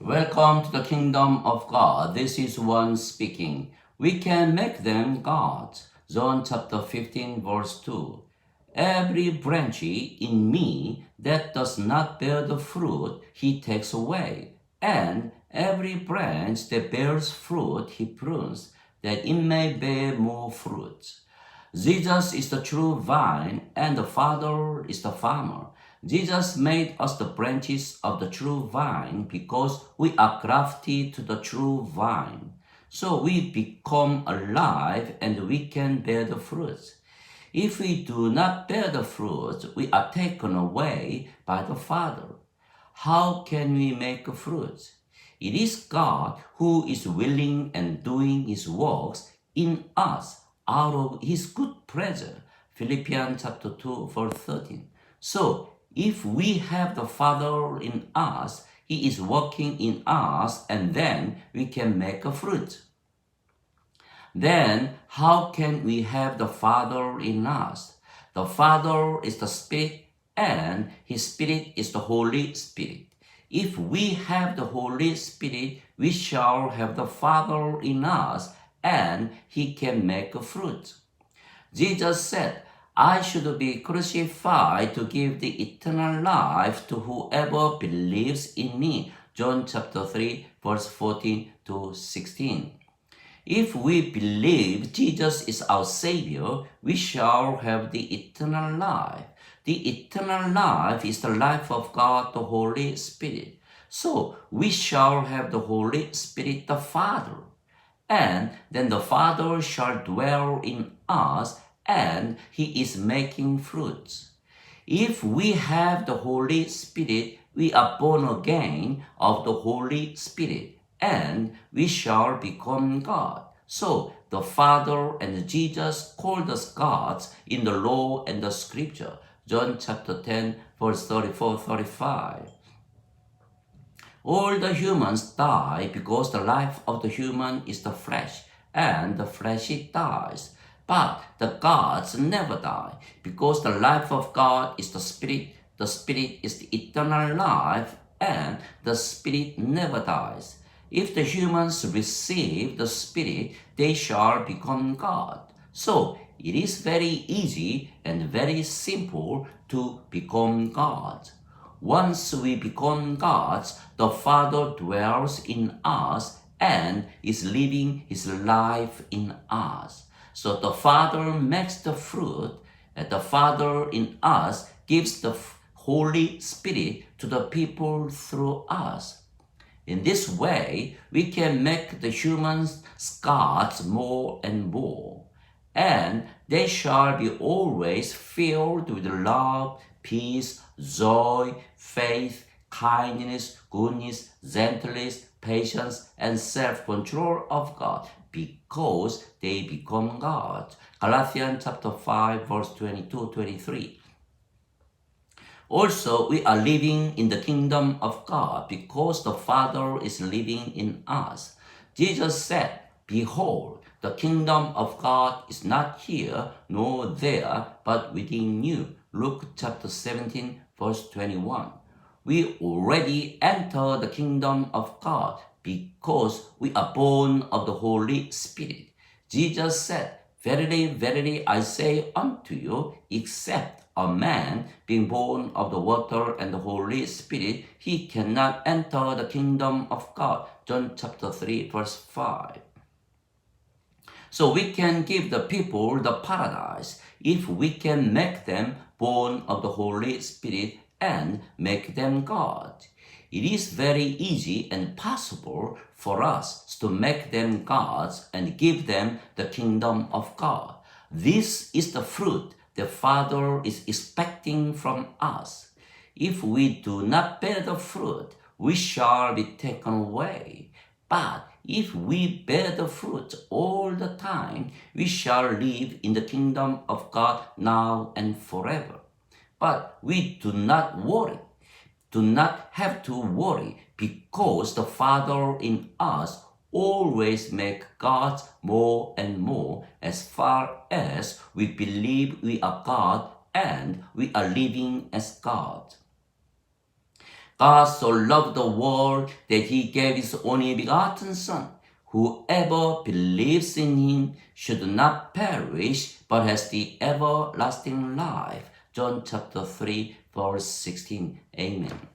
Welcome to the kingdom of God. This is one speaking. We can make them gods. John chapter 15 verse 2. Every branch in me that does not bear the fruit, he takes away. And every branch that bears fruit, he prunes, that it may bear more fruit. Jesus is the true vine, and the Father is the farmer. Jesus made us the branches of the true vine because we are grafted to the true vine. So we become alive and we can bear the fruits. If we do not bear the fruits, we are taken away by the Father. How can we make fruits? It is God who is willing and doing His works in us out of His good pleasure. Philippians chapter 2 verse 13. So, if we have the Father in us, He is working in us, and then we can make a fruit. Then, how can we have the Father in us? The Father is the Spirit, and His Spirit is the Holy Spirit. If we have the Holy Spirit, we shall have the Father in us, and He can make a fruit. Jesus said, I should be crucified to give the eternal life to whoever believes in me. John chapter 3, verse 14 to 16. If we believe Jesus is our Savior, we shall have the eternal life. The eternal life is the life of God, the Holy Spirit. So we shall have the Holy Spirit, the Father. And then the Father shall dwell in us, and He is making fruits. If we have the Holy Spirit, we are born again of the Holy Spirit, and we shall become God. So the Father and Jesus called us gods in the law and the scripture. John chapter 10, verse 34-35. All the humans die because the life of the human is the flesh, and the flesh dies. But the gods never die, because the life of God is the Spirit is the eternal life, and the Spirit never dies. If the humans receive the Spirit, they shall become God. So, it is very easy and very simple to become God. Once we become gods, the Father dwells in us and is living His life in us. So the Father makes the fruit, and the Father in us gives the Holy Spirit to the people through us. In this way, we can make the humans gods more and more, and they shall be always filled with love, peace, joy, faith, kindness, goodness, gentleness, patience, and self-control of God, because they become God. Galatians chapter 5, verse 22-23. Also, we are living in the kingdom of God because the Father is living in us. Jesus said, Behold, the kingdom of God is not here nor there, but within you. Luke chapter 17, verse 21. We already enter the kingdom of God because we are born of the Holy Spirit. Jesus said, Verily, verily, I say unto you, except a man being born of the water and the Holy Spirit, he cannot enter the kingdom of God. John chapter 3, verse 5. So we can give the people the paradise if we can make them born of the Holy Spirit and make them God. It is very easy and possible for us to make them gods and give them the kingdom of God. This is the fruit the Father is expecting from us. If we do not bear the fruit, we shall be taken away. But if we bear the fruit all the time, we shall live in the kingdom of God now and forever. But we do not have to worry, because the Father in us always make God more and more as far as we believe we are God and we are living as God. God so loved the world that he gave his only begotten Son. Whoever believes in him should not perish, but has the everlasting life. John chapter 3, verse 16. Amen.